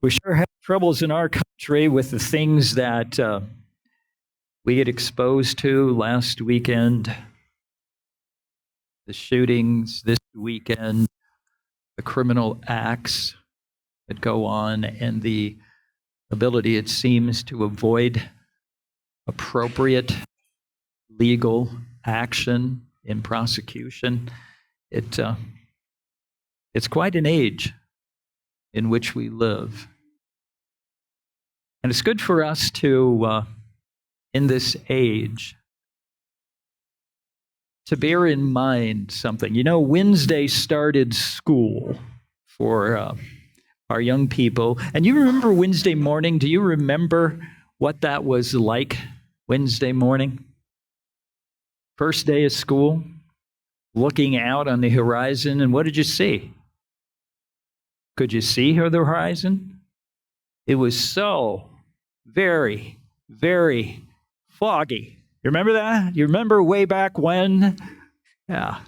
We sure have troubles in our country with the things that we get exposed to last weekend, the shootings this weekend, the criminal acts that go on, and the ability, it seems, to avoid appropriate legal action in prosecution. It's quite an age in which we live. And it's good for us to, in this age, to bear in mind something. You know, Wednesday started school for our young people. And you remember Wednesday morning? Do you remember what that was like, Wednesday morning? First day of school, looking out on the horizon, and what did you see? Could you see the horizon? It was so very, very foggy. You remember that? You remember way back when? Yeah,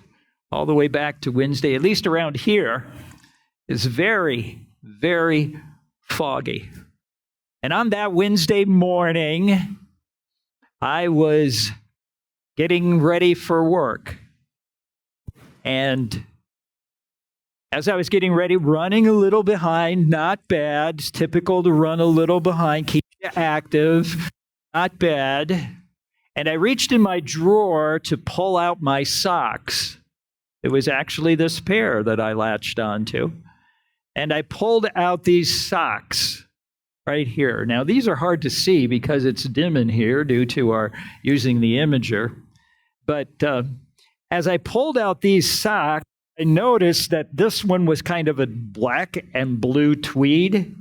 all the way back to Wednesday, at least around here, is very, very foggy. And on that Wednesday morning, I was getting ready for work. And as I was getting ready, running a little behind, not bad. It's typical to run a little behind, keep you active, not bad. And I reached in my drawer to pull out my socks. It was actually this pair that I latched onto. And I pulled out these socks right here. Now, these are hard to see because it's dim in here due to our using the imager. But as I pulled out these socks, I noticed that this one was kind of a black and blue tweed,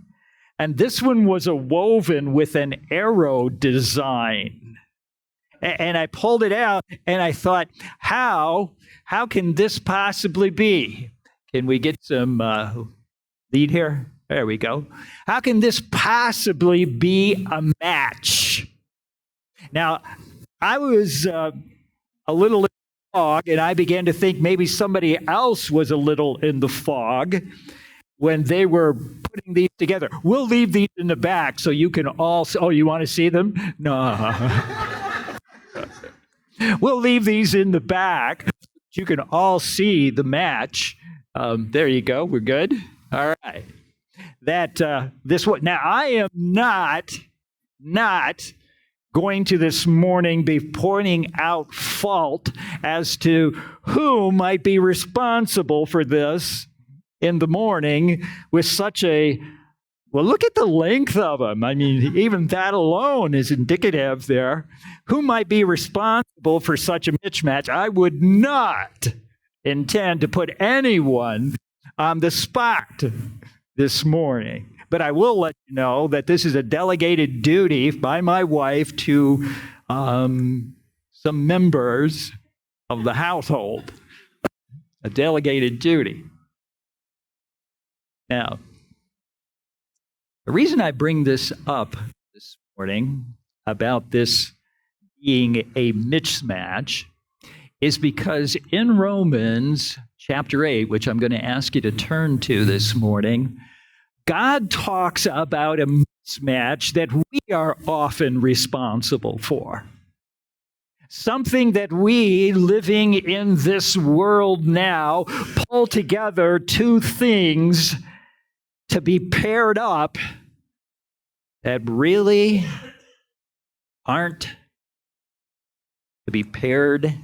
and this one was a woven with an arrow design. And I pulled it out, and I thought, how can this possibly be? Can we get some lead here? There we go. How can this possibly be a match? Now, I was a little in the fog, and I began to think maybe somebody else was a little in the fog when they were putting these together. We'll leave these in the back so you can all see. Oh, you want to see them? No. We'll leave these in the back so you can all see the match. There you go. We're good. All right. This one. Now, I am not going to this morning be pointing out fault as to who might be responsible for this in the morning with such a, well, look at the length of them. I mean, even that alone is indicative there. Who might be responsible for such a mismatch? I would not intend to put anyone on the spot this morning. But I will let you know that this is a delegated duty by my wife to some members of the household. A delegated duty. Now, the reason I bring this up this morning about this being a mismatch is because in Romans chapter 8, which I'm going to ask you to turn to this morning, God talks about a mismatch that we are often responsible for. Something that we, living in this world now, pull together two things to be paired up that really aren't to be paired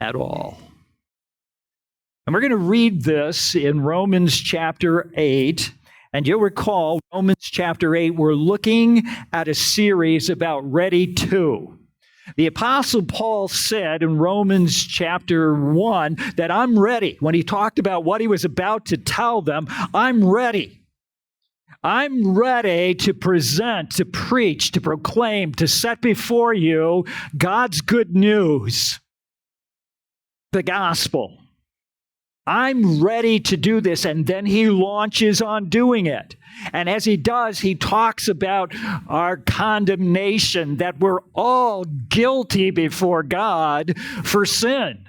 at all. And we're going to read this in Romans chapter 8. And you'll recall, Romans chapter 8, we're looking at a series about ready to. The Apostle Paul said in Romans chapter 1 that I'm ready. When he talked about what he was about to tell them, I'm ready. I'm ready to present, to preach, to proclaim, to set before you God's good news, the gospel. I'm ready to do this. And then he launches on doing it. And as he does, he talks about our condemnation, that we're all guilty before God for sin.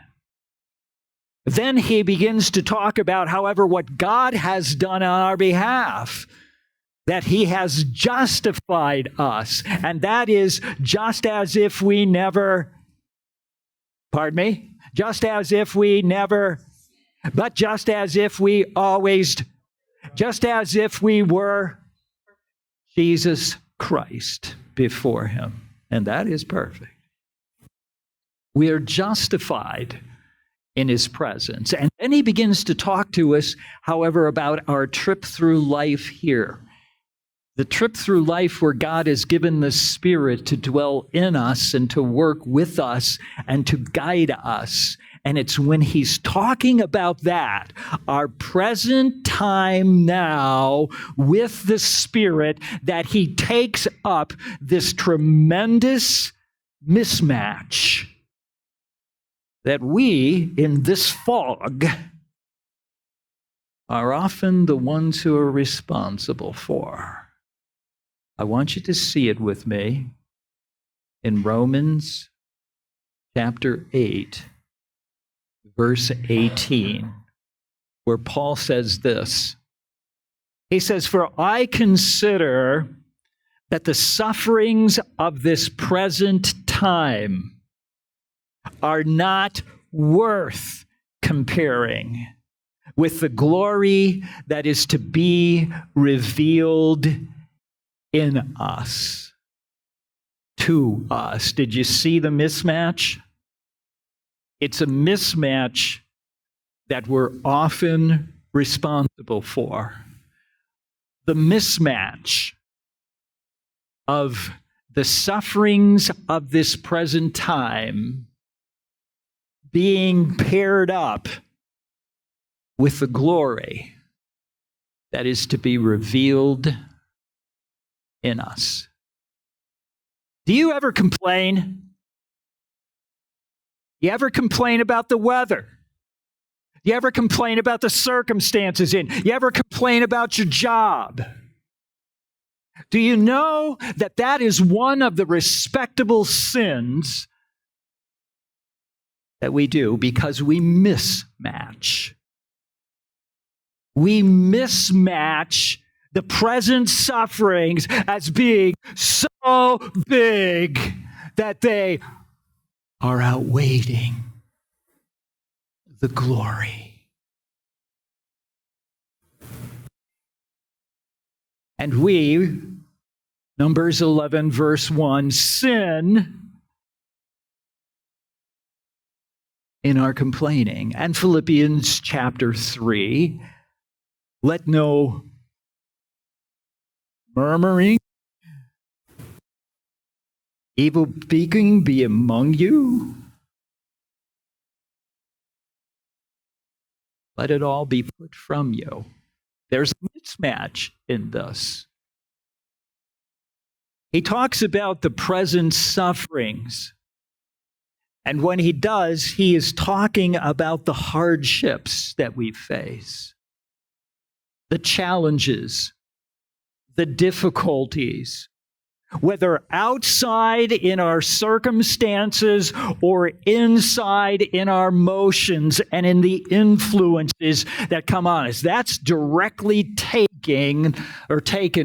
Then he begins to talk about, however, what God has done on our behalf. that he has justified us. And that is just as if we never, pardon me, just as if we never, but just as if we always, just as if we were Jesus Christ before him. And that is perfect. We are justified in his presence. And then he begins to talk to us, however, about our trip through life here. The trip through life where God has given the Spirit to dwell in us and to work with us and to guide us. And it's when he's talking about that, our present time now with the Spirit, that he takes up this tremendous mismatch that we, in this fog, are often the ones who are responsible for. I want you to see it with me in Romans chapter 8, verse 18, where Paul says this. He says, "For I consider that the sufferings of this present time are not worth comparing with the glory that is to be revealed in us, to us." Did you see the mismatch? It's a mismatch that we're often responsible for. The mismatch of the sufferings of this present time being paired up with the glory that is to be revealed in us. Do you ever complain? You ever complain about the weather? You ever complain about the circumstances in? You ever complain about your job? Do you know that that is one of the respectable sins that we do because we mismatch? We mismatch the present sufferings as being so big that they are outweighing the glory. And we, Numbers 11, verse 1, sin in our complaining. And Philippians chapter 3, let no murmuring, evil speaking be among you. Let it all be put from you. There's a mismatch in this. He talks about the present sufferings. And when he does, he is talking about the hardships that we face, the challenges, the difficulties, whether outside in our circumstances or inside in our motions and in the influences that come on us. That's directly taken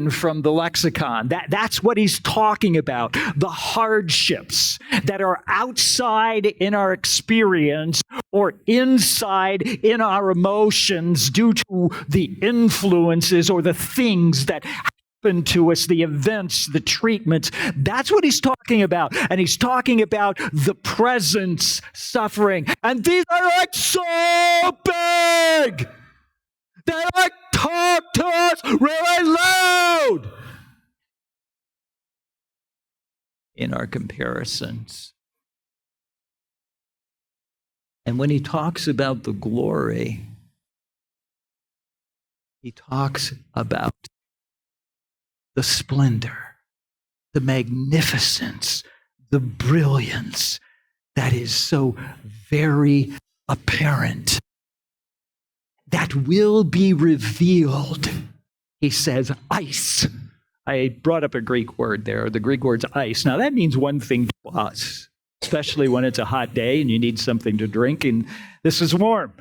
from the lexicon. That's what he's talking about. The hardships that are outside in our experience or inside in our emotions due to the influences or the things that happen to us, the events, the treatments. That's what he's talking about. And he's talking about the present suffering. And these are like so big that I talk to us really loud in our comparisons. And when he talks about the glory, he talks about the splendor, the magnificence, the brilliance that is so very apparent, that will be revealed. He says, ice. I brought up a Greek word there. The Greek word's ice. Now, that means one thing to us, especially when it's a hot day and you need something to drink, and this is warm.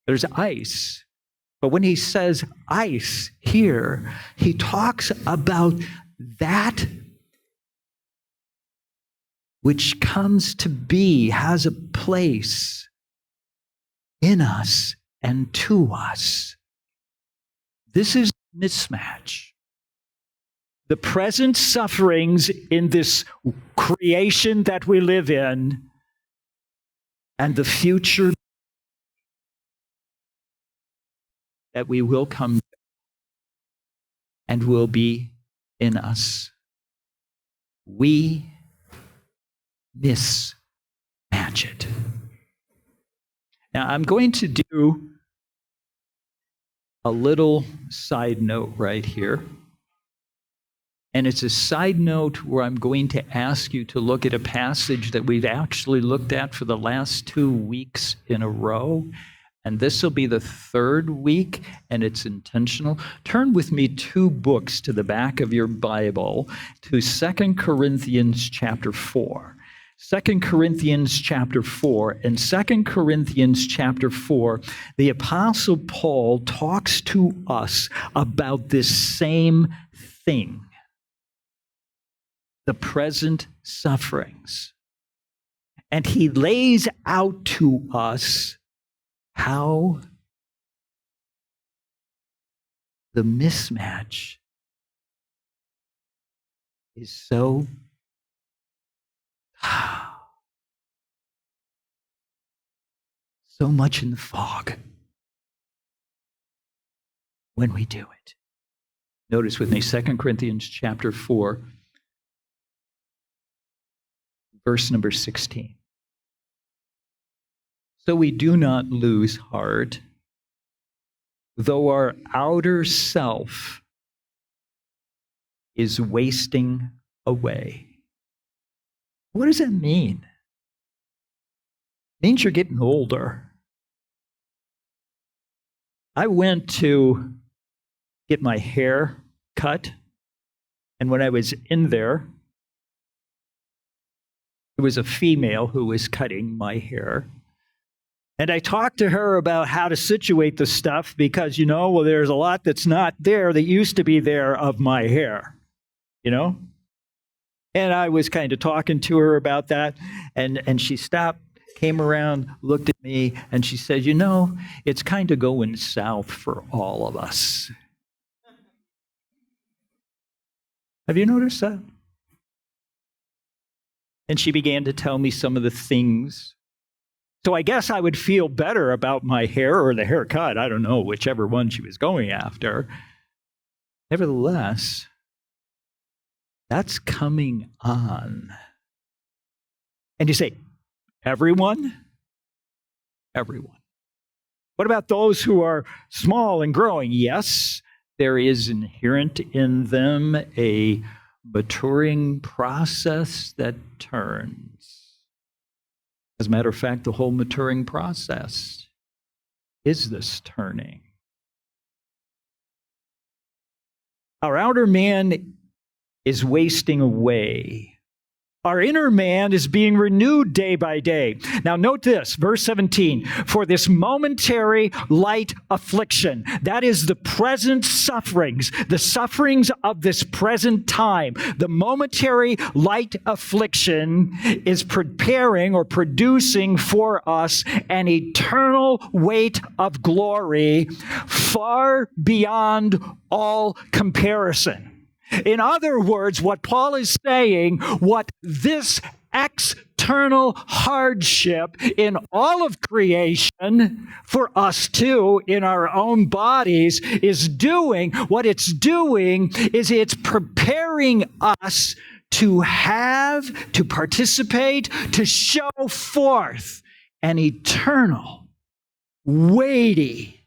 There's ice. But when he says ice here, he talks about that which comes to be, has a place in us and to us. This is mismatch. The present sufferings in this creation that we live in, and the future that we will come and will be in us. We mismatch it. Now, I'm going to do a little side note right here. And it's a side note where I'm going to ask you to look at a passage that we've actually looked at for the last 2 weeks in a row. And this will be the third week, and it's intentional. Turn with me 2 books to the back of your Bible to 2 Corinthians chapter 4. 2 Corinthians chapter 4. In 2 Corinthians chapter 4, the Apostle Paul talks to us about this same thing, the present sufferings. And he lays out to us how the mismatch is so much in the fog when we do it. Notice with me 2 Corinthians chapter 4, verse number 16. So we do not lose heart, though our outer self is wasting away. What does that mean? It means you're getting older. I went to get my hair cut, and when I was in there, it was a female who was cutting my hair. And I talked to her about how to situate the stuff because, there's a lot that's not there that used to be there of my hair, And I was kind of talking to her about that, and she stopped, came around, looked at me, and she said, it's kind of going south for all of us. Have you noticed that? And she began to tell me some of the things. So I guess I would feel better about my hair or the haircut. I don't know, whichever one she was going after. Nevertheless, that's coming on. And you say, everyone? Everyone. What about those who are small and growing? Yes, there is inherent in them a maturing process that turns. As a matter of fact, the whole maturing process is this turning. Our outer man is wasting away. Our inner man is being renewed day by day. Now note this, verse 17, for this momentary light affliction, that is the present sufferings, the sufferings of this present time. The momentary light affliction is preparing or producing for us an eternal weight of glory far beyond all comparison. In other words, what Paul is saying, what this external hardship in all of creation, for us too, in our own bodies, is doing, what it's doing is it's preparing us to participate, to show forth an eternal, weighty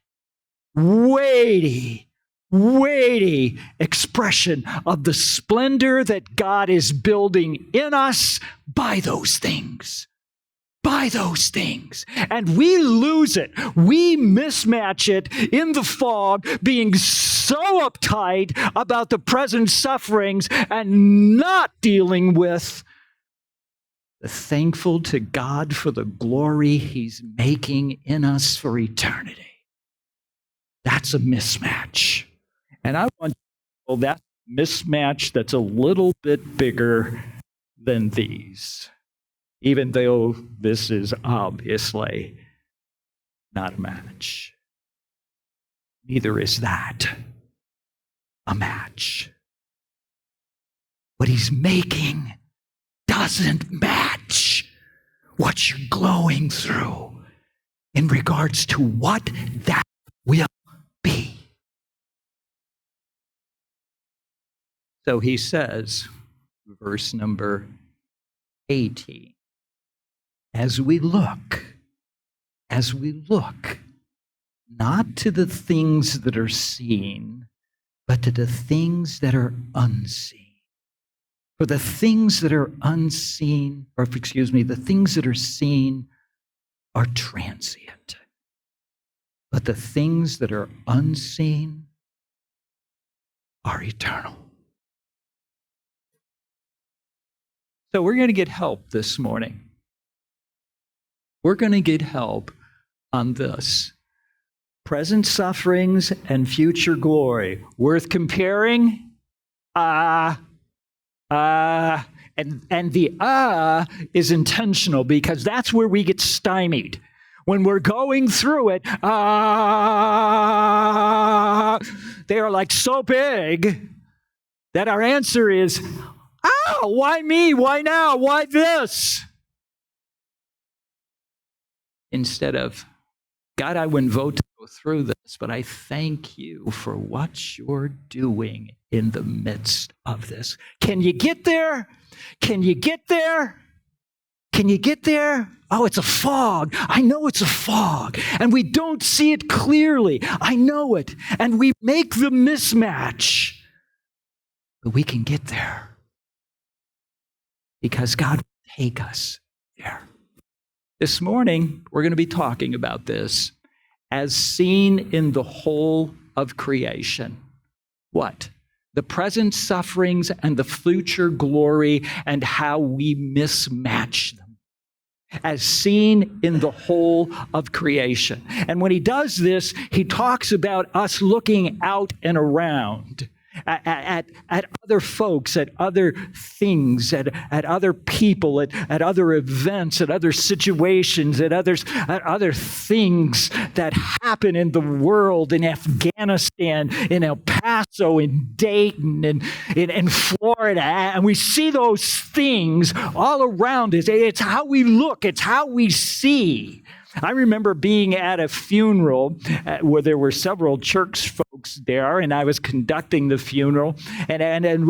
expression of the splendor that God is building in us by those things. By those things. And we lose it. We mismatch it in the fog, being so uptight about the present sufferings and not dealing with the thankful to God for the glory He's making in us for eternity. That's a mismatch. And I want you to know that mismatch that's a little bit bigger than these, even though this is obviously not a match. Neither is that a match. What he's making doesn't match what you're going through in regards to what that will be. So he says, verse number 18, as we look, not to the things that are seen, but to the things that are unseen. For the things that are unseen, the things that are seen are transient. But the things that are unseen are eternal. So we're going to get help this morning. We're going to get help on this. Present sufferings and future glory. Worth comparing? And the is intentional because that's where we get stymied. When we're going through it, they are like so big that our answer is, why me? Why now? Why this? Instead of, God, I wouldn't vote to go through this, but I thank you for what you're doing in the midst of this. Can you get there? Can you get there? Can you get there? Oh, it's a fog. I know it's a fog. And we don't see it clearly. I know it. And we make the mismatch. But we can get there. Because God will take us there. This morning, we're going to be talking about this as seen in the whole of creation. What? The present sufferings and the future glory and how we mismatch them. As seen in the whole of creation. And when he does this, he talks about us looking out and around. At other folks, at other things, at other people, at other events, at other situations, at other things that happen in the world, in Afghanistan, in El Paso, in Dayton, in Florida. And we see those things all around us. It's how we look. It's how we see. I remember being at a funeral where there were several church folks there, and I was conducting the funeral. And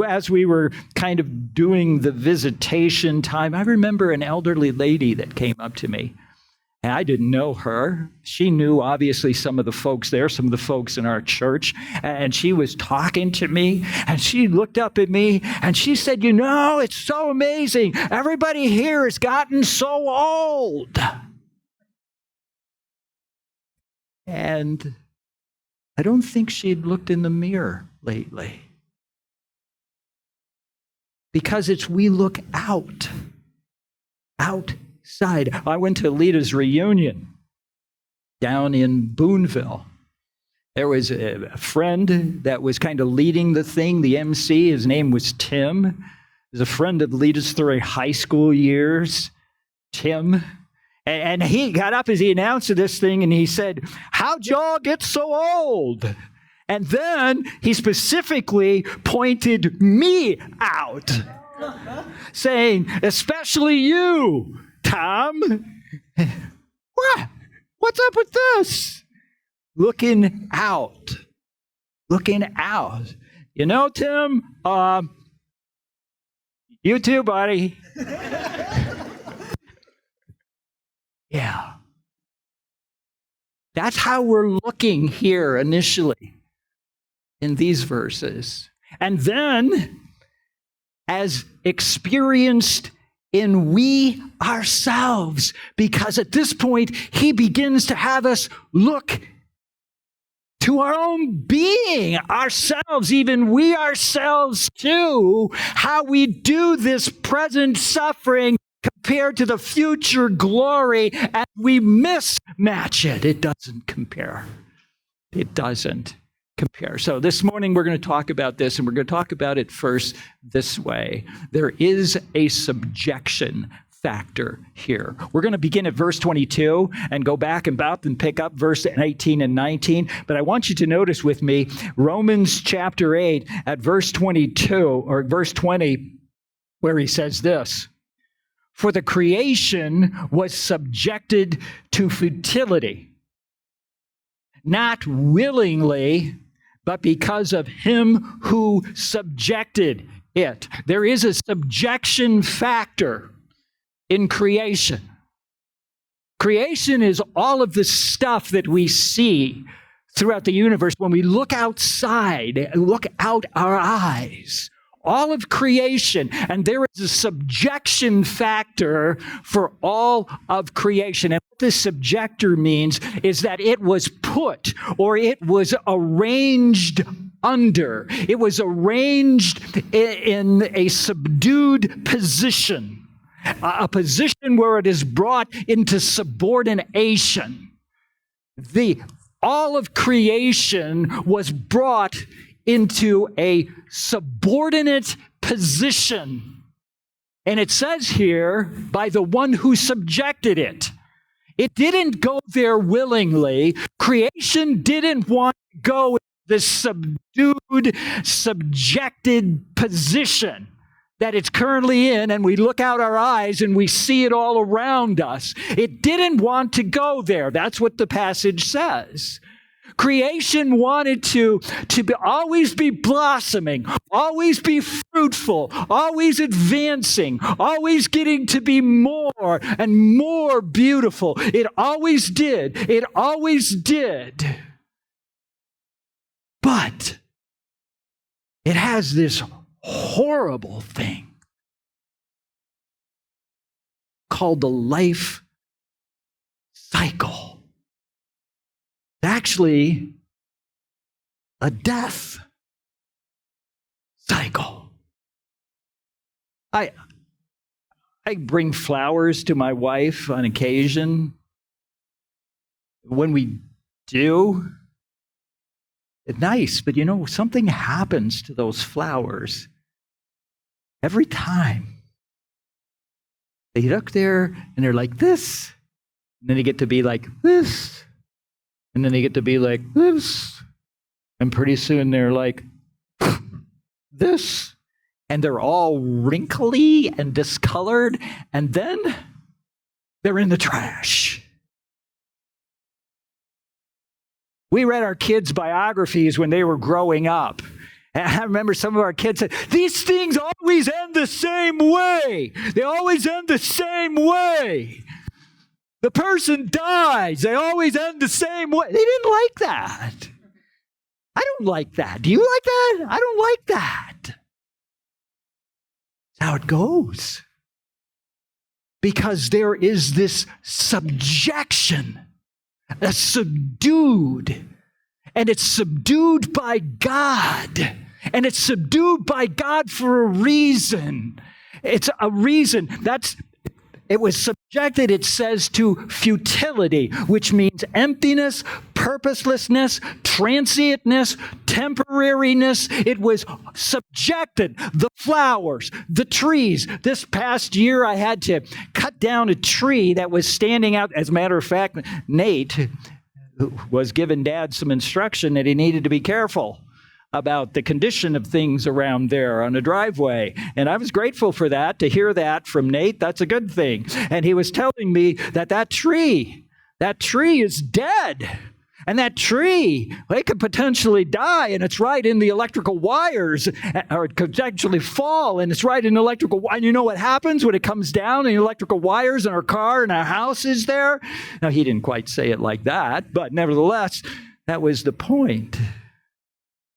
as we were kind of doing the visitation time, I remember an elderly lady that came up to me. And I didn't know her. She knew, obviously, some of the folks there, some of the folks in our church. And she was talking to me, and she looked up at me, and she said, you know, it's so amazing. Everybody here has gotten so old. And I don't think she'd looked in the mirror lately. Because we look outside. I went to Alita's reunion down in Boonville. There was a friend that was kind of leading the thing, the MC. His name was Tim. He was a friend of Alita's through high school years. Tim. And he got up as he announced this thing, and he said, how'd y'all get so old? And then he specifically pointed me out, saying, especially you, Tom. What? What's up with this? Looking out. You know, Tim, you too, buddy. Yeah. That's how we're looking here initially in these verses. And then, as experienced in we ourselves, because at this point, he begins to have us look to our own being, ourselves, even we ourselves too, how we do this present suffering compared to the future glory, and we mismatch it. It doesn't compare. It doesn't compare. So this morning we're going to talk about this, and we're going to talk about it first this way. There is a subjection factor here. We're going to begin at verse 22 and go back and pick up verse 18 and 19. But I want you to notice with me Romans chapter 8 at verse 22 or verse 20, where he says this: "For the creation was subjected to futility, not willingly, but because of him who subjected it." There is a subjection factor in creation. Creation is all of the stuff that we see throughout the universe when we look outside, look out our eyes. All of creation, and there is a subjection factor for all of creation. And what this subjector means is that it was put, or it was arranged under. It was arranged in a subdued position, a position where it is brought into subordination. All of creation was brought into a subordinate position. And it says here, by the one who subjected it. It didn't go there willingly. Creation didn't want to go in this subdued, subjected position that it's currently in, and we look out our eyes and we see it all around us. It didn't want to go there. That's what the passage says. Creation wanted to always be blossoming, always be fruitful, always advancing, always getting to be more and more beautiful. It always did. It always did. But it has this horrible thing called the life cycle. Actually, a death cycle. I bring flowers to my wife on occasion. When we do, it's nice, but something happens to those flowers every time. They look there and they're like this, and then they get to be like this. And then they get to be like this. And pretty soon they're like this. And they're all wrinkly and discolored. And then they're in the trash. We read our kids' biographies when they were growing up. And I remember some of our kids said, "These things always end the same way. They always end the same way. The person dies. They always end the same way." They didn't like that. I don't like that. Do you like that? I don't like that. That's how it goes. Because there is this subjection, a subdued, and it's subdued by God. And it's subdued by God for a reason. It's a reason. It was subjected, it says, to futility, which means emptiness, purposelessness, transientness, temporariness. It was subjected. The flowers, the trees. This past year, I had to cut down a tree that was standing out. As a matter of fact, Nate was giving Dad some instruction that he needed to be careful about the condition of things around there on the driveway. And I was grateful for that, to hear that from Nate. That's a good thing. And he was telling me that tree is dead. And that tree, it could potentially die, and it's right in the electrical wires, or it could actually fall, and it's right in the electrical wire. And you know what happens when it comes down and the electrical wires in our car and our house is there? Now, he didn't quite say it like that, but nevertheless, that was the point.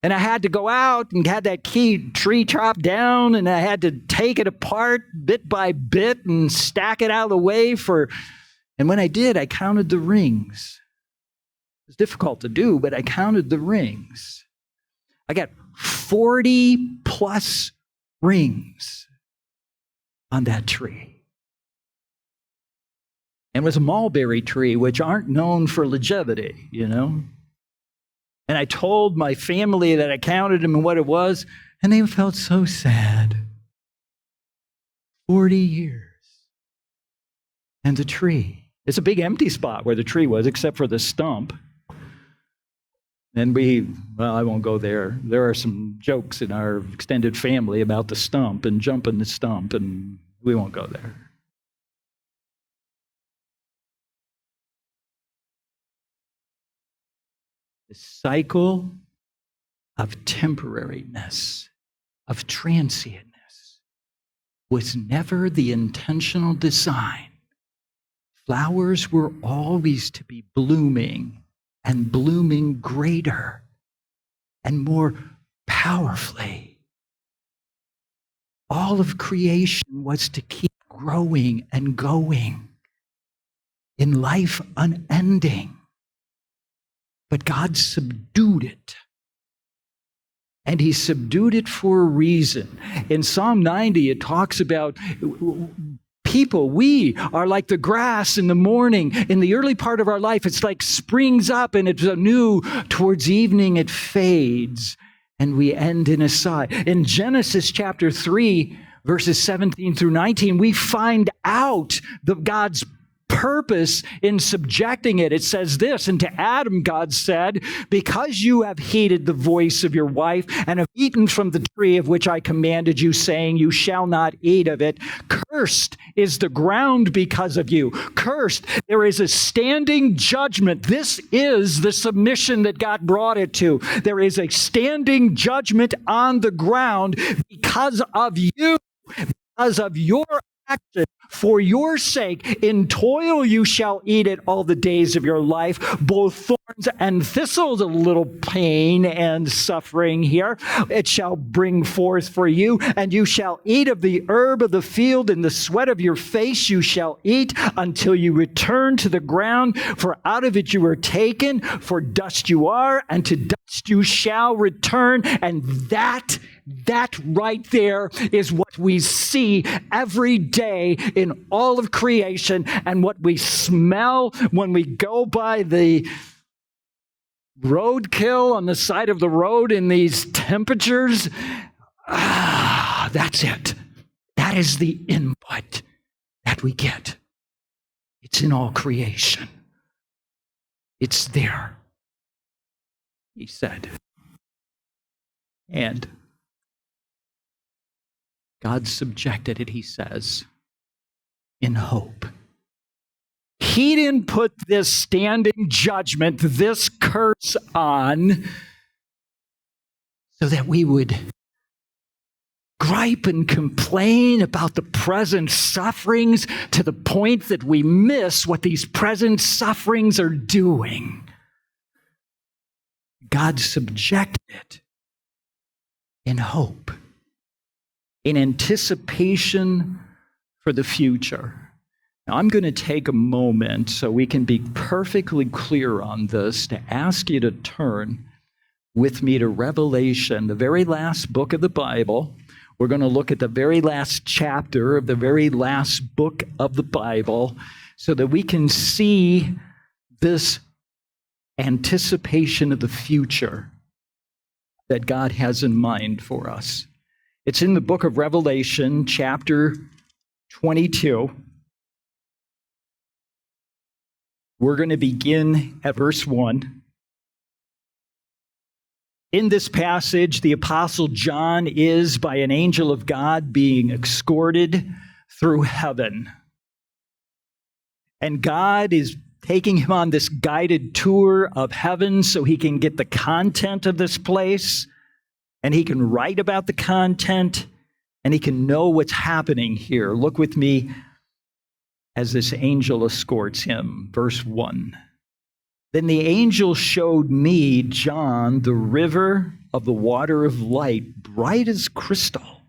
And I had to go out and had that tree chopped down, and I had to take it apart bit by bit and stack it out of the way and when I did, I counted the rings. It was difficult to do, but I counted the rings. I got 40 plus rings on that tree. And it was a mulberry tree, which aren't known for longevity, And I told my family that I counted them and what it was, and they felt so sad. 40 years. And the tree. It's a big empty spot where the tree was, except for the stump. And I won't go there. There are some jokes in our extended family about the stump and jumping the stump, and we won't go there. The cycle of temporariness, of transientness, was never the intentional design. Flowers were always to be blooming, and blooming greater and more powerfully. All of creation was to keep growing and going in life unending. But God subdued it. And he subdued it for a reason. In Psalm 90, it talks about people, we are like the grass in the morning. In the early part of our life, it's like springs up and it's anew. Towards evening, it fades and we end in a sigh. In Genesis chapter 3, verses 17 through 19, we find out God's purpose in subjecting it. It says this, and to Adam God said, because you have heeded the voice of your wife and have eaten from the tree of which I commanded you, saying, you shall not eat of it, cursed is the ground because of you. Cursed, there is a standing judgment. This is the submission that God brought it to. There is a standing judgment on the ground because of you, because of your action. For your sake, in toil you shall eat it all the days of your life, both thorns and thistles, a little pain and suffering here, it shall bring forth for you, and you shall eat of the herb of the field, in the sweat of your face you shall eat, until you return to the ground, for out of it you were taken, for dust you are, and to dust you shall return. And that right there is what we see every day in all of creation, and what we smell when we go by the roadkill on the side of the road in these temperatures. That's it. That is the input that we get. It's in all creation. It's there, he said. And God subjected it, he says, in hope. He didn't put this standing judgment, this curse on, so that we would gripe and complain about the present sufferings to the point that we miss what these present sufferings are doing. God subjected it in hope, in anticipation for the future. Now, I'm going to take a moment so we can be perfectly clear on this to ask you to turn with me to Revelation, the very last book of the Bible. We're going to look at the very last chapter of the very last book of the Bible so that we can see this anticipation of the future that God has in mind for us. It's in the book of Revelation, chapter 22. We're going to begin at verse 1. In this passage, the Apostle John is, by an angel of God, being escorted through heaven. And God is taking him on this guided tour of heaven so he can get the content of this place, and he can write about the content, and he can know what's happening here. Look with me as this angel escorts him. Verse 1. Then the angel showed me, John, the river of the water of light, bright as crystal,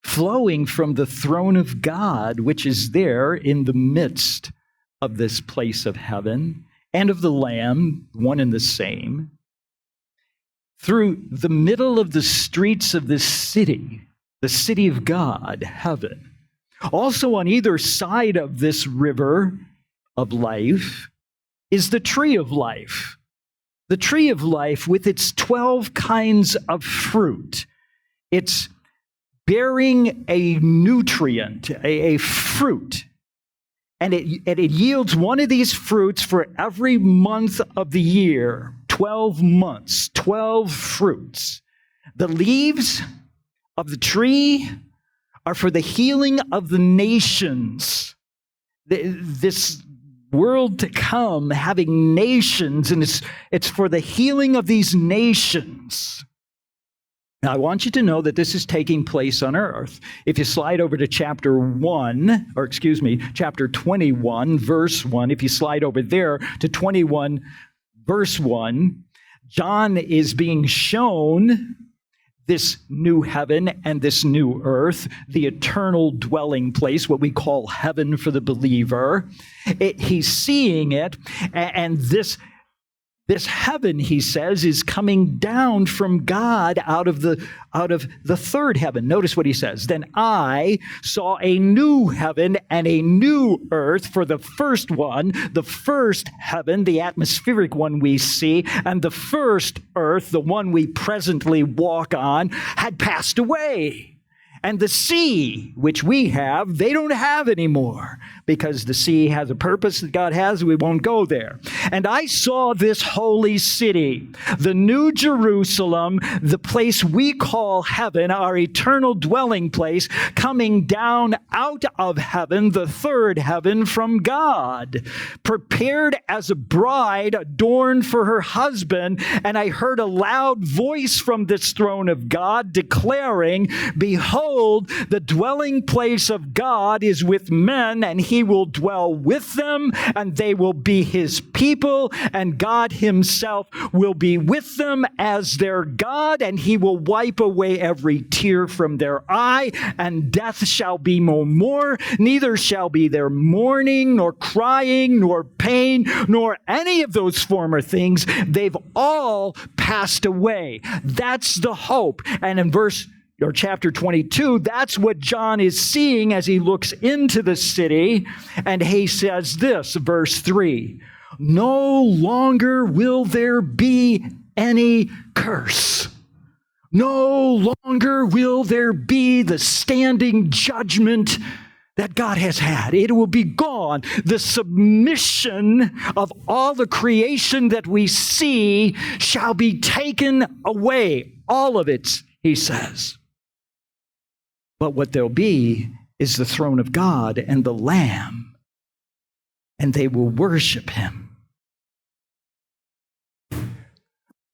flowing from the throne of God, which is there in the midst of this place of heaven, and of the Lamb, one and the same. Through the middle of the streets of this city, the city of God, heaven. Also on either side of this river of life is the tree of life, the tree of life with its 12 kinds of fruit. It's bearing a nutrient, a fruit. And it yields one of these fruits for every month of the year. 12 months, 12 fruits. The leaves of the tree are for the healing of the nations. This world to come, having nations, and it's for the healing of these nations. Now, I want you to know that this is taking place on earth. If you slide over to chapter 21, verse 1, if you slide over there to 21, verse 1, John is being shown this new heaven and this new earth, the eternal dwelling place, what we call heaven for the believer. He's seeing it, and this heaven, he says, is coming down from God out of the third heaven. Notice what he says. Then I saw a new heaven and a new earth, for the first one, the first heaven, the atmospheric one we see, and the first earth, the one we presently walk on, had passed away. And the sea, which we have, they don't have anymore, because the sea has a purpose that God has. We won't go there. And I saw this holy city, the new Jerusalem, the place we call heaven, our eternal dwelling place, coming down out of heaven, the third heaven from God, prepared as a bride adorned for her husband. And I heard a loud voice from this throne of God declaring, "Behold, the dwelling place of God is with men, and he will dwell with them, and they will be his people, and God himself will be with them as their God, and he will wipe away every tear from their eye, and death shall be no more, neither shall be there mourning, nor crying, nor pain, nor any of those former things. They've all passed away." That's the hope. And in chapter 22, that's what John is seeing as he looks into the city. And he says this, verse 3, "No longer will there be any curse. No longer will there be the standing judgment that God has had. It will be gone. The submission of all the creation that we see shall be taken away. All of it," he says. But what there'll be is the throne of God and the Lamb, and they will worship him.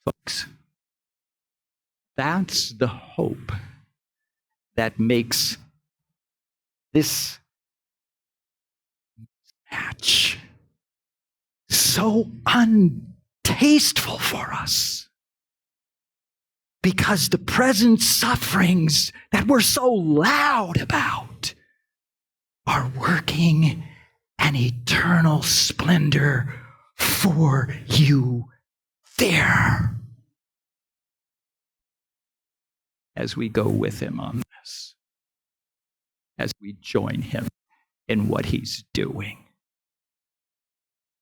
Folks, that's the hope that makes this match so untasteful for us. Because the present sufferings that we're so loud about are working an eternal splendor for you there. As we go with him on this, as we join him in what he's doing,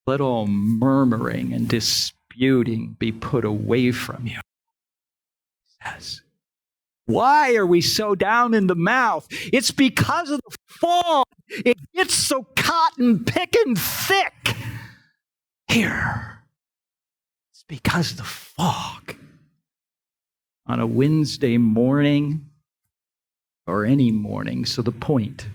let all murmuring and disputing be put away from you. Why are we so down in the mouth? It's because of the fog. It gets so cotton picking thick here. It's because of the fog. On a Wednesday morning, or any morning, so the point,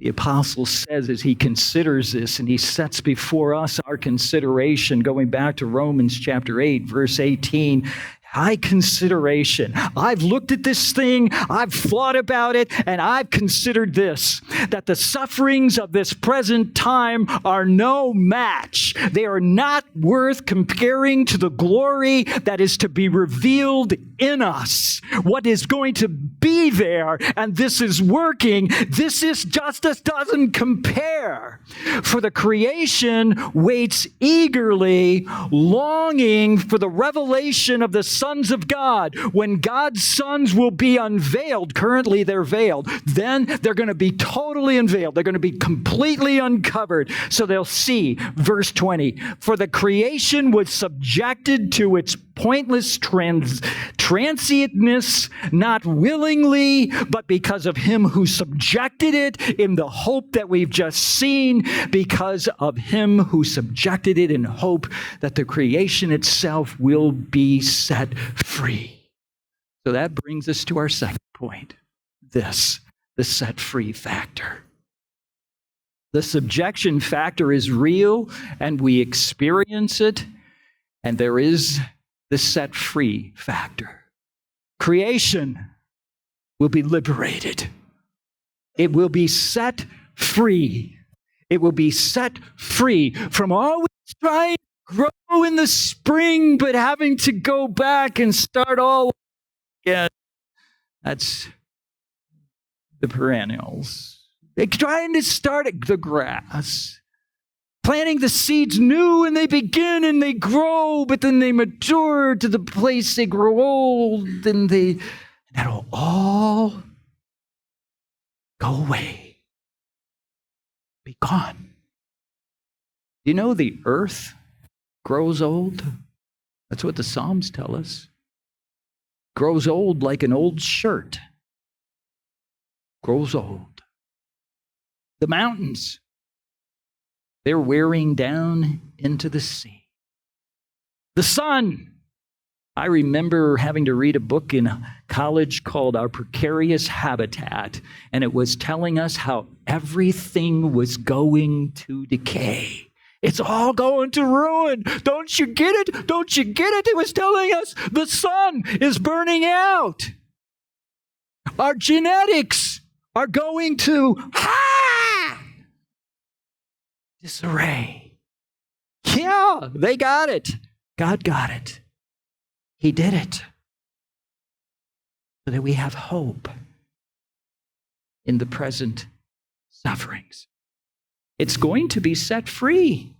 the apostle says as he considers this, and he sets before us our consideration, going back to Romans chapter 8, verse 18, high consideration. I've looked at this thing, I've thought about it, and I've considered this, that the sufferings of this present time are no match. They are not worth comparing to the glory that is to be revealed in us, what is going to be there, and this is working. This is justice doesn't compare. For the creation waits eagerly, longing for the revelation of the sons of God. When God's sons will be unveiled, currently they're veiled, then they're going to be totally unveiled. They're going to be completely uncovered. So they'll see, verse 20, for the creation was subjected to its pointless transientness, not willingly, but because of him who subjected it, in the hope that we've just seen, because of him who subjected it, in hope that the creation itself will be set free. So that brings us to our second point, the set free factor. The subjection factor is real, and we experience it, and there is the set free factor. Creation will be liberated. It will be set free. It will be set free from always trying to grow in the spring, but having to go back and start all again. That's the perennials. They're trying to start at the grass, planting the seeds new, and they begin and they grow, but then they mature to the place they grow old, and that'll all go away, be gone. You know, the earth grows old. That's what the Psalms tell us. Grows old like an old shirt. Grows old. The mountains, they're wearing down into the sea. The sun, I remember having to read a book in college called Our Precarious Habitat, and it was telling us how everything was going to decay. It's all going to ruin. Don't you get it? Don't you get it? It was telling us the sun is burning out. Our genetics are going to disarray. Yeah, they got it. God got it. He did it so that we have hope in the present sufferings. It's going to be set free.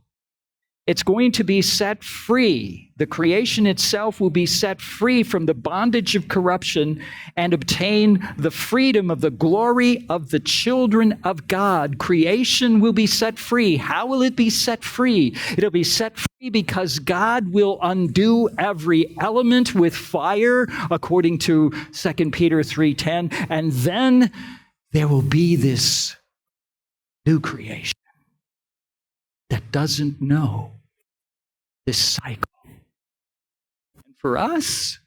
It's going to be set free. The creation itself will be set free from the bondage of corruption and obtain the freedom of the glory of the children of God. Creation will be set free. How will it be set free? It'll be set free because God will undo every element with fire, according to 2 Peter 3:10. And then there will be this new creation that doesn't know this cycle. And for us,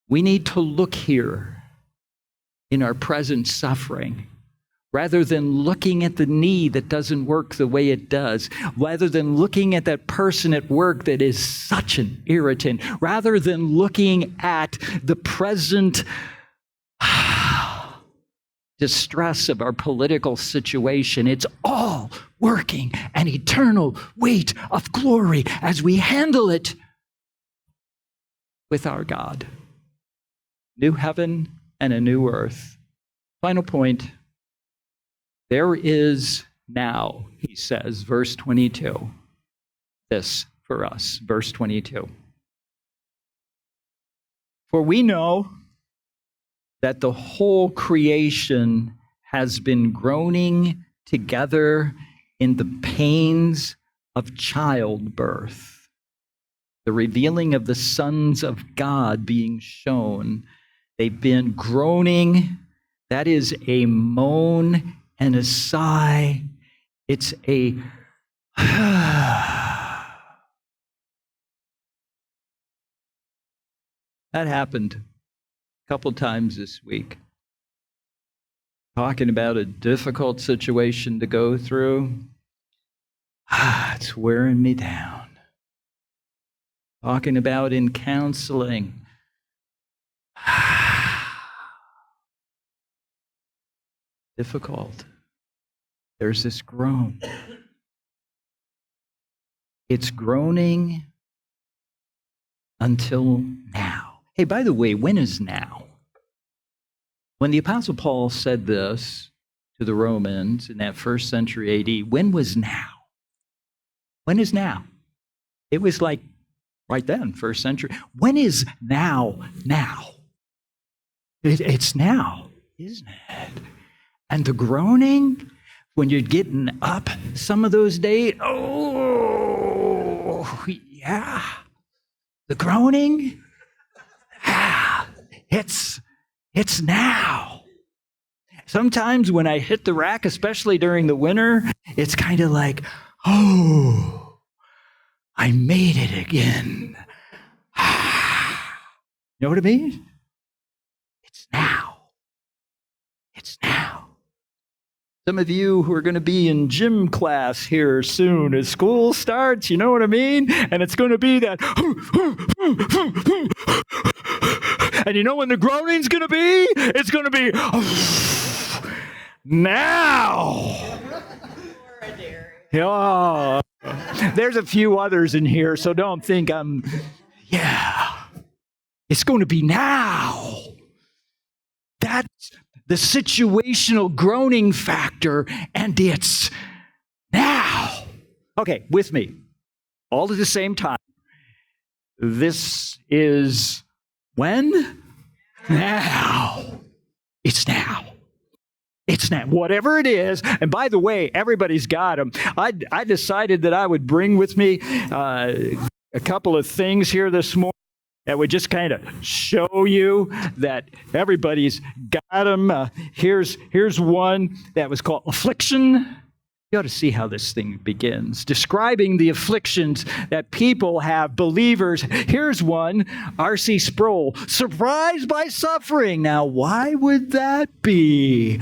we need to look here in our present suffering, rather than looking at the knee that doesn't work the way it does, rather than looking at that person at work that is such an irritant, rather than looking at the present distress of our political situation. It's all working an eternal weight of glory as we handle it with our God. New heaven and a new earth. Final point. There is now, he says, verse 22. This for us, verse 22. For we know that the whole creation has been groaning together in the pains of childbirth, the revealing of the sons of God being shown. They've been groaning. That is a moan and a sigh. It's a that happened a couple times this week. Talking about a difficult situation to go through. It's wearing me down. Talking about in counseling. Difficult. There's this groan. It's groaning until now. Hey, by the way, when is now? When the Apostle Paul said this to the Romans in that first century AD, when was now? When is now? It was like right then, first century. When is now? Now. It's now, isn't it? And the groaning, when you're getting up some of those days, oh, yeah. The groaning, it's now. Sometimes when I hit the rack, especially during the winter, it's kind of like, oh, I made it again. You know what I mean? It's now. It's now. Some of you who are going to be in gym class here soon as school starts, you know what I mean? And it's going to be that, and you know when the groaning's going to be? It's going to be, now. Oh, there's a few others in here, so don't think it's going to be now. That's the situational groaning factor, and it's now. Okay, with me, all at the same time. This is when? Now. It's now. It's now. Whatever it is, and by the way, everybody's got them. I decided that I would bring with me a couple of things here this morning that would just kind of show you that everybody's got them. Here's one that was called affliction. You ought to see how this thing begins, describing the afflictions that people have, believers. Here's one, R.C. Sproul, surprised by suffering. Now, why would that be?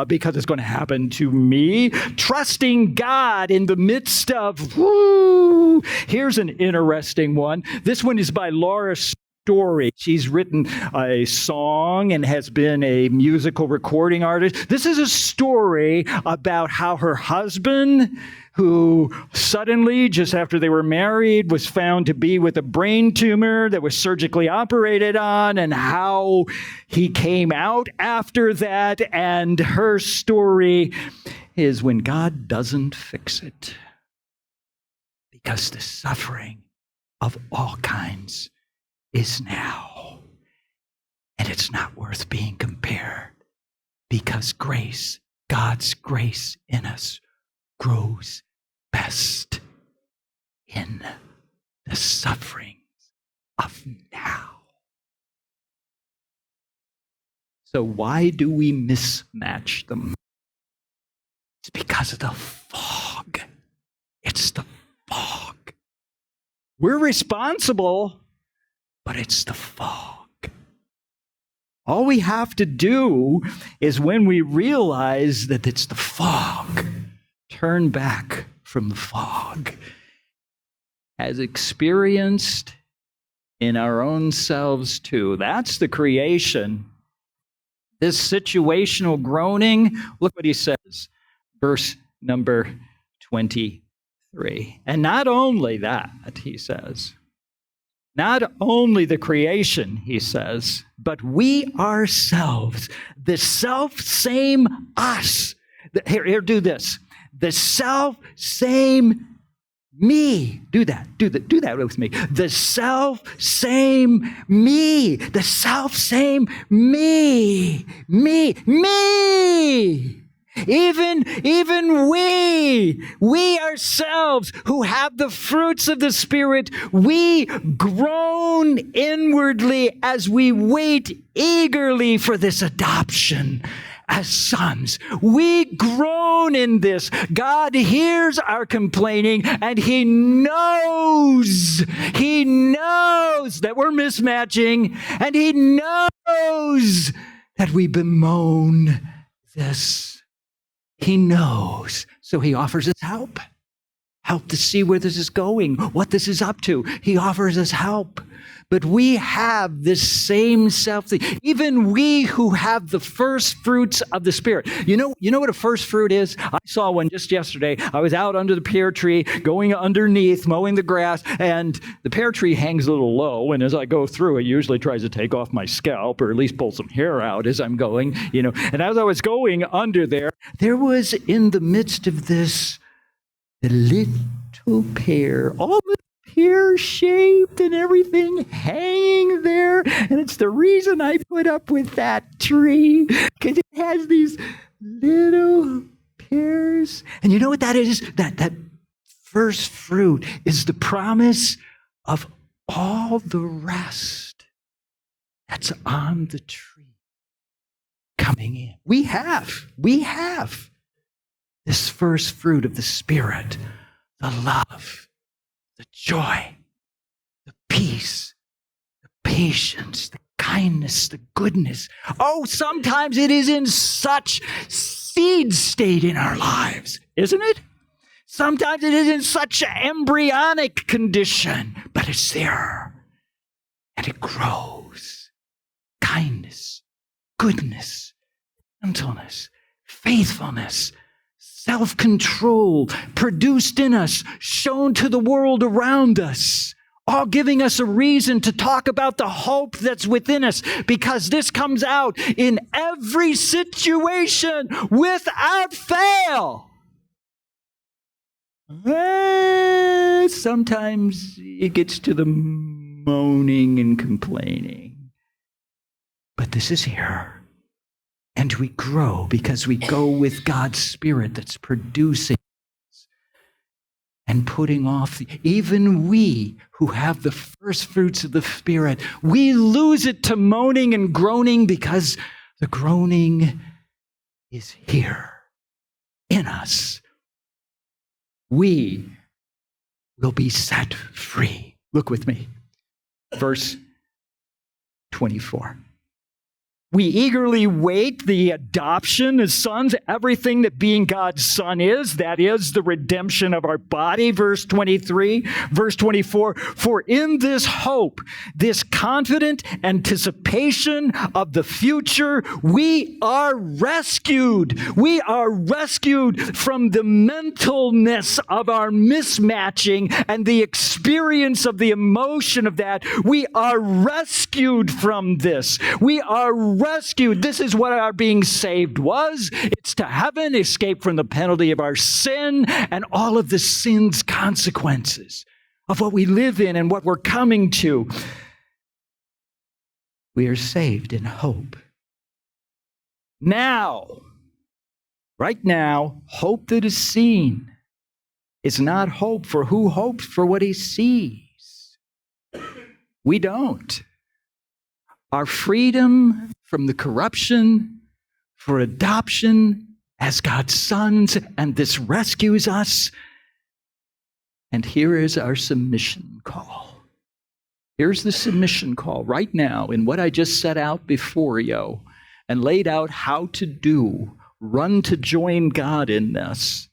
Because it's going to happen to me. Trusting God in the midst of, woo. Here's an interesting one. This one is by Laura Story. She's written a song and has been a musical recording artist. This is a story about how her husband, who suddenly, just after they were married, was found to be with a brain tumor that was surgically operated on, and how he came out after that. And her story is when God doesn't fix it, because the suffering of all kinds is now. And it's not worth being compared, because grace, God's grace in us, grows best in the sufferings of now. So why do we mismatch them? It's because of the fog. It's the fog. We're responsible, but it's the fog. All we have to do is, when we realize that it's the fog, turn back from the fog. As experienced in our own selves too. That's the creation. This situational groaning, look what he says, verse number 23. And not only that, he says, not only the creation, he says, but we ourselves, the self-same us. Here, do this. The self-same me. Do that with me. The self-same me. The self-same me. Me. Even we ourselves who have the fruits of the Spirit, we groan inwardly as we wait eagerly for this adoption as sons. We groan in this. God hears our complaining, and He knows that we're mismatching, and He knows that we bemoan this. He knows. So He offers us help. Help to see where this is going, what this is up to. He offers us help. But we have this same self-thing. Even we who have the first fruits of the Spirit. You know what a first fruit is? I saw one just yesterday. I was out under the pear tree, going underneath, mowing the grass, and the pear tree hangs a little low, and as I go through, it usually tries to take off my scalp, or at least pull some hair out as I'm going, And as I was going under there was in the midst of this, the little pear, all pear-shaped and everything hanging there. And it's the reason I put up with that tree, because it has these little pears. And you know what that is? That first fruit is the promise of all the rest that's on the tree coming in. We have this first fruit of the Spirit, the love, the joy, the peace, the patience, the kindness, the goodness. Oh, sometimes it is in such seed state in our lives, isn't it? Sometimes it is in such embryonic condition, but it's there. And it grows. Kindness, goodness, gentleness, faithfulness, self-control produced in us, shown to the world around us, all giving us a reason to talk about the hope that's within us, because this comes out in every situation without fail. Sometimes it gets to the moaning and complaining, but this is here. And we grow because we go with God's Spirit that's producing and putting off. Even we who have the first fruits of the Spirit, we lose it to moaning and groaning, because the groaning is here in us. We will be set free. Look with me. Verse 24. We eagerly wait the adoption as sons, everything that being God's son is, that is the redemption of our body, verse 23. Verse 24, for in this hope, this confident anticipation of the future, we are rescued. We are rescued from the mentalness of our mismatching and the experience of the emotion of that. We are rescued from this. We are rescued. This is what our being saved was. It's to heaven, escape from the penalty of our sin and all of the sin's consequences of what we live in and what we're coming to. We are saved in hope. Now, right now, hope that is seen is not hope, for who hopes for what he sees? We don't. Our freedom from the corruption for adoption as God's sons, and this rescues us. And here is our submission call. Here's the submission call right now in what I just set out before you and laid out how to do. Run to join God in this.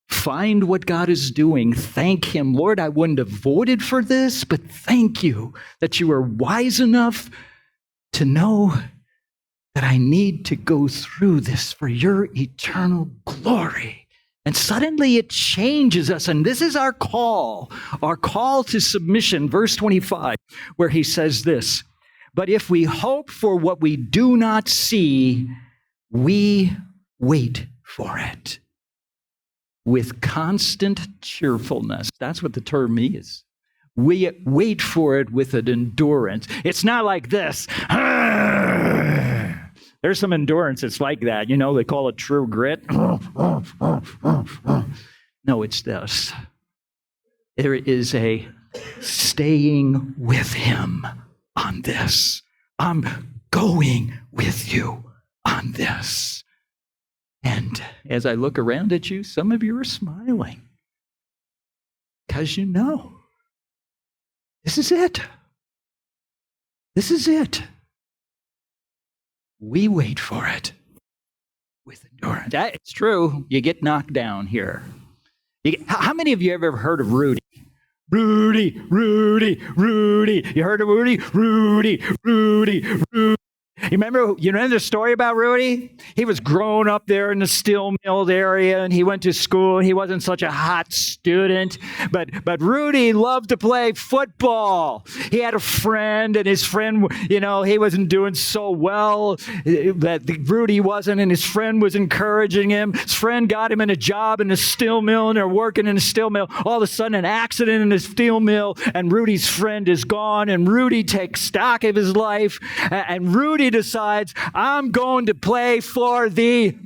Find what God is doing. Thank him. Lord, I wouldn't have voted for this, but thank you that you are wise enough to know that I need to go through this for your eternal glory. And suddenly it changes us. And this is our call to submission. Verse 25, where he says this, but if we hope for what we do not see, we wait for it with constant cheerfulness. That's what the term is. We wait for it with an endurance. It's not like this. There's some endurance that's like that. They call it true grit. No, it's this. There is a staying with him on this. I'm going with you on this. And as I look around at you, some of you are smiling because you know this is it. This is it. We wait for it with endurance. It's true. You get knocked down here. How many of you have ever heard of Rudy? Rudy, Rudy, Rudy. You heard of Rudy? Rudy, Rudy, Rudy. You remember the story about Rudy? He was grown up there in the steel mill area, and he went to school. He wasn't such a hot student, but Rudy loved to play football. He had a friend, and his friend, he wasn't doing so well. That Rudy wasn't, and his friend was encouraging him. His friend got him in a job in the steel mill, and they're working in the steel mill. All of a sudden, an accident in the steel mill, and Rudy's friend is gone, and Rudy takes stock of his life, and Rudy decides, I'm going to play for the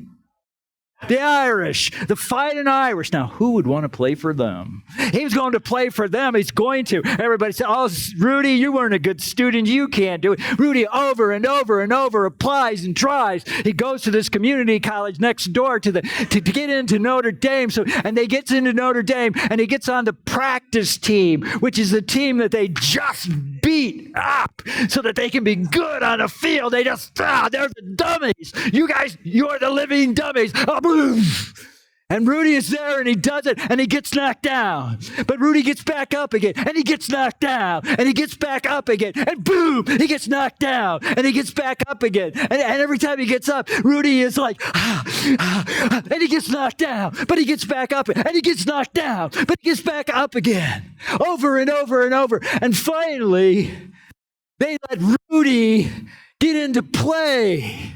Irish, the Fighting Irish. Now, who would want to play for them? He was going to play for them. He's going to. Everybody said, oh, Rudy, you weren't a good student. You can't do it. Rudy over and over and over applies and tries. He goes to this community college next door to get into Notre Dame. And they gets into Notre Dame, and he gets on the practice team, which is the team that they just beat up so that they can be good on the field. They're the dummies. You guys, you're the living dummies. And Rudy is there, and he does it, and he gets knocked down. But Rudy gets back up again, and he gets knocked down, and he gets back up again, and boom, he gets knocked down, and he gets back up again. And every time he gets up, Rudy is like, and he gets knocked down, but he gets back up, and he gets knocked down, but he gets back up again, over and over and over. And finally, they let Rudy get into play.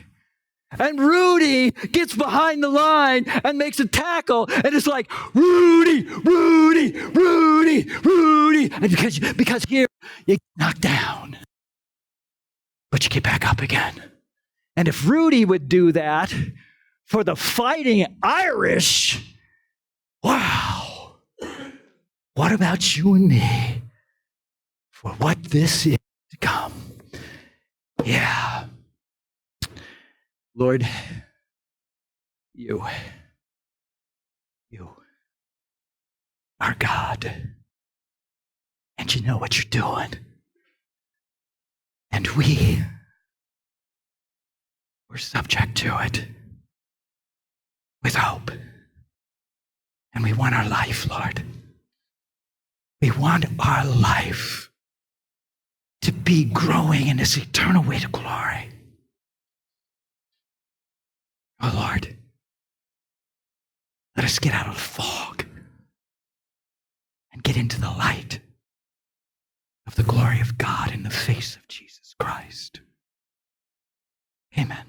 And Rudy gets behind the line and makes a tackle, and it's like, Rudy, Rudy, Rudy, Rudy. And because here, you get knocked down, but you get back up again. And if Rudy would do that for the Fighting Irish, wow, what about you and me for what this is to come? Yeah. Lord, you are God, and you know what you're doing. And we're subject to it with hope. And we want our life, Lord. We want our life to be growing in this eternal way to glory. Oh, Lord, let us get out of the fog and get into the light of the glory of God in the face of Jesus Christ. Amen.